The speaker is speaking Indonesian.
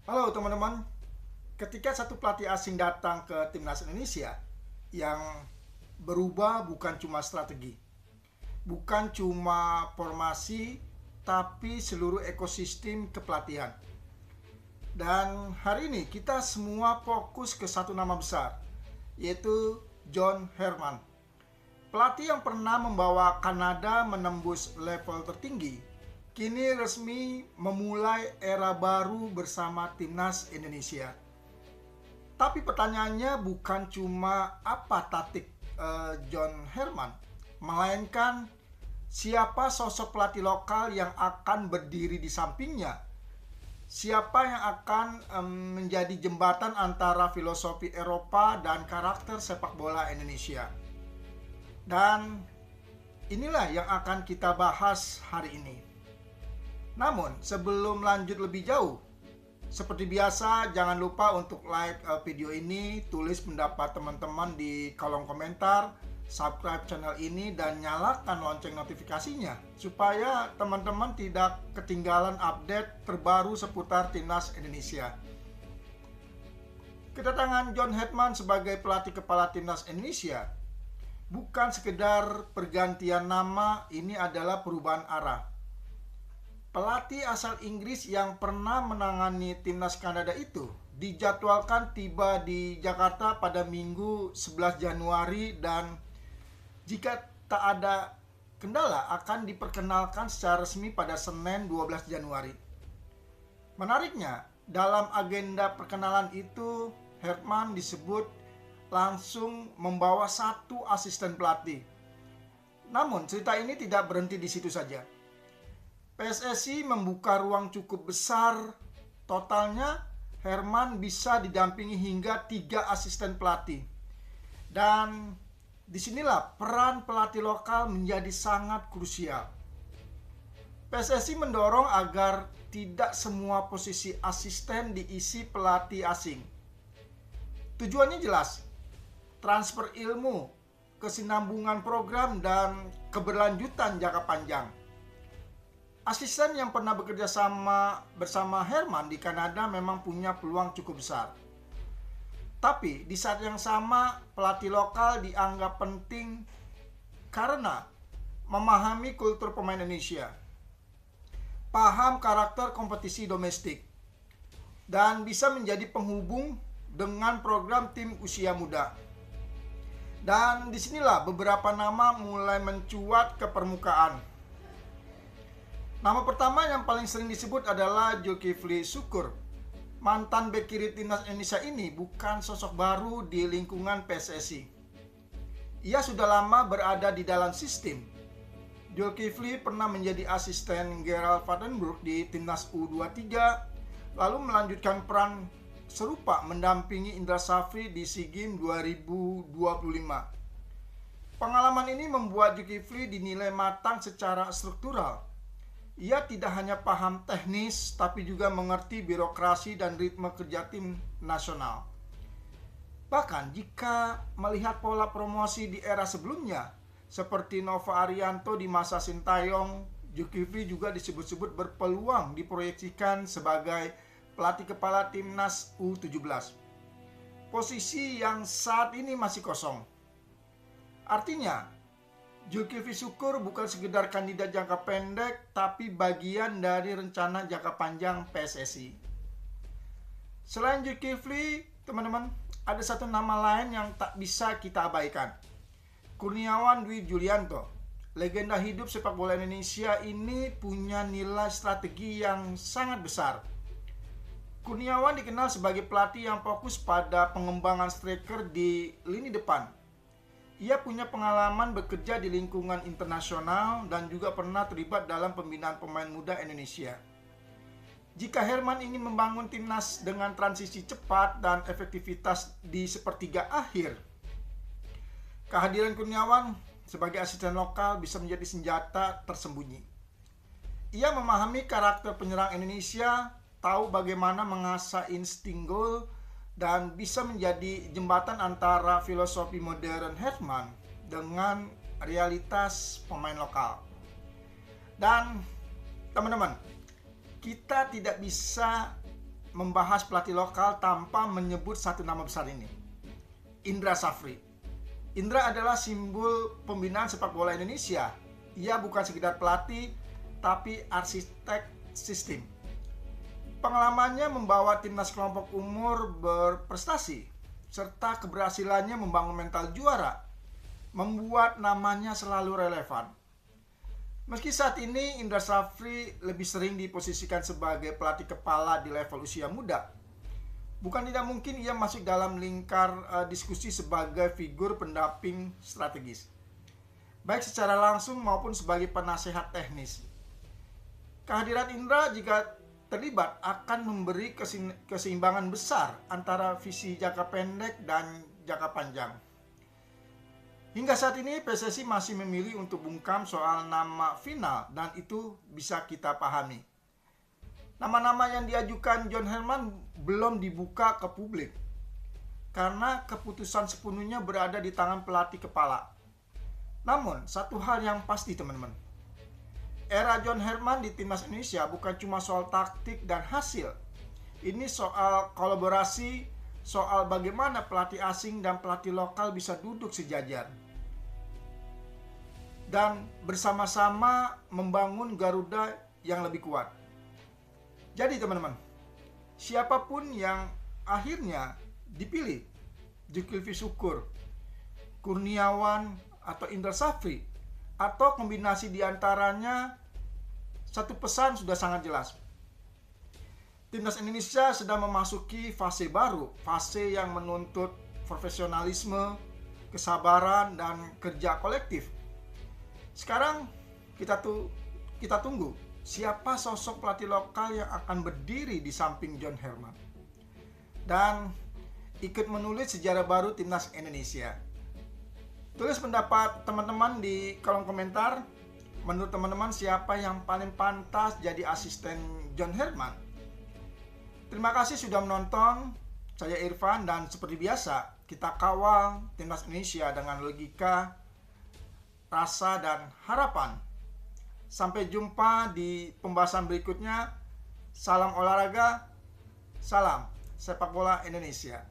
Halo teman-teman, ketika satu pelatih asing datang ke timnas Indonesia, yang berubah bukan cuma strategi, bukan cuma formasi, tapi seluruh ekosistem kepelatihan. Dan hari ini kita semua fokus ke satu nama besar, yaitu John Herman. Pelatih yang pernah membawa Kanada menembus level tertinggi, kini resmi memulai era baru bersama timnas Indonesia. Tapi pertanyaannya bukan cuma apa taktik John Herman, melainkan siapa sosok pelatih lokal yang akan berdiri di sampingnya. Siapa yang akan menjadi jembatan antara filosofi Eropa dan karakter sepak bola Indonesia. Dan inilah yang akan kita bahas hari ini. Namun, sebelum lanjut lebih jauh, seperti biasa, jangan lupa untuk like video ini, tulis pendapat teman-teman di kolom komentar, subscribe channel ini, dan nyalakan lonceng notifikasinya supaya teman-teman tidak ketinggalan update terbaru seputar timnas Indonesia. Kedatangan John Hetman sebagai pelatih kepala timnas Indonesia bukan sekedar pergantian nama, ini adalah perubahan arah. Pelatih asal Inggris yang pernah menangani timnas Kanada itu dijadwalkan tiba di Jakarta pada Minggu 11 Januari dan jika tak ada kendala akan diperkenalkan secara resmi pada Senin 12 Januari. Menariknya, dalam agenda perkenalan itu Herman disebut langsung membawa satu asisten pelatih. Namun cerita ini tidak berhenti di situ saja. PSSI membuka ruang cukup besar, totalnya Herman bisa didampingi hingga 3 asisten pelatih. Dan disinilah peran pelatih lokal menjadi sangat krusial. PSSI mendorong agar tidak semua posisi asisten diisi pelatih asing. Tujuannya jelas, transfer ilmu, kesinambungan program, dan keberlanjutan jangka panjang. Asisten yang pernah bekerja sama bersama Herman di Kanada memang punya peluang cukup besar. Tapi di saat yang sama, pelatih lokal dianggap penting karena memahami kultur pemain Indonesia, paham karakter kompetisi domestik, dan bisa menjadi penghubung dengan program tim usia muda. Dan disinilah beberapa nama mulai mencuat ke permukaan. Nama pertama yang paling sering disebut adalah Zulkifli Syukur. Mantan bek kiri timnas Indonesia ini bukan sosok baru di lingkungan PSSI. Ia sudah lama berada di dalam sistem. Zulkifli pernah menjadi asisten Gerald Vandenbroek di timnas U23, lalu melanjutkan peran serupa mendampingi Indra Safri di SEA Games 2025. Pengalaman ini membuat Zulkifli dinilai matang secara struktural. Ia tidak hanya paham teknis, tapi juga mengerti birokrasi dan ritme kerja tim nasional. Bahkan jika melihat pola promosi di era sebelumnya, seperti Nova Arianto di masa Sintayong, Zulkifli juga disebut-sebut berpeluang diproyeksikan sebagai pelatih kepala timnas U17. Posisi yang saat ini masih kosong. Artinya, Zulkifli Syukur bukan sekedar kandidat jangka pendek, tapi bagian dari rencana jangka panjang PSSI. Selain Zulkifli, teman-teman, ada satu nama lain yang tak bisa kita abaikan. Kurniawan Dwi Julianto, legenda hidup sepak bola Indonesia ini punya nilai strategi yang sangat besar. Kurniawan dikenal sebagai pelatih yang fokus pada pengembangan striker di lini depan. Ia punya pengalaman bekerja di lingkungan internasional dan juga pernah terlibat dalam pembinaan pemain muda Indonesia. Jika Herman ingin membangun timnas dengan transisi cepat dan efektivitas di sepertiga akhir, kehadiran Kurniawan sebagai asisten lokal bisa menjadi senjata tersembunyi. Ia memahami karakter penyerang Indonesia, tahu bagaimana mengasah insting gol, dan bisa menjadi jembatan antara filosofi modern Herman dengan realitas pemain lokal. Dan teman-teman, kita tidak bisa membahas pelatih lokal tanpa menyebut satu nama besar ini, Indra Safri. Indra adalah simbol pembinaan sepak bola Indonesia. Ia bukan sekedar pelatih, tapi arsitek sistem. Pengalamannya membawa timnas kelompok umur berprestasi, serta keberhasilannya membangun mental juara, membuat namanya selalu relevan. Meski saat ini Indra Safri lebih sering diposisikan sebagai pelatih kepala di level usia muda, bukan tidak mungkin ia masuk dalam lingkar diskusi sebagai figur pendamping strategis, baik secara langsung maupun sebagai penasehat teknis. Kehadiran Indra jika terlibat akan memberi keseimbangan besar antara visi jangka pendek dan jangka panjang. Hingga saat ini PSSI masih memilih untuk bungkam soal nama final, dan itu bisa kita pahami. Nama-nama yang diajukan John Herman belum dibuka ke publik karena keputusan sepenuhnya berada di tangan pelatih kepala. Namun satu hal yang pasti teman-teman, era John Herman di timnas Indonesia bukan cuma soal taktik dan hasil. Ini soal kolaborasi, soal bagaimana pelatih asing dan pelatih lokal bisa duduk sejajar dan bersama-sama membangun Garuda yang lebih kuat. Jadi teman-teman, siapapun yang akhirnya dipilih, Zulkifli Syukur, Kurniawan, atau Indra Safri, atau kombinasi diantaranya, satu pesan sudah sangat jelas. Timnas Indonesia sedang memasuki fase baru, fase yang menuntut profesionalisme, kesabaran, dan kerja kolektif. Sekarang kita tunggu siapa sosok pelatih lokal yang akan berdiri di samping John Herman dan ikut menulis sejarah baru Timnas Indonesia. Tulis pendapat teman-teman di kolom komentar. Menurut teman-teman siapa yang paling pantas jadi asisten John Herman? Terima kasih sudah menonton. Saya Irfan, dan seperti biasa kita kawal Timnas Indonesia dengan logika, rasa, dan harapan. Sampai jumpa di pembahasan berikutnya. Salam olahraga, salam sepak bola Indonesia.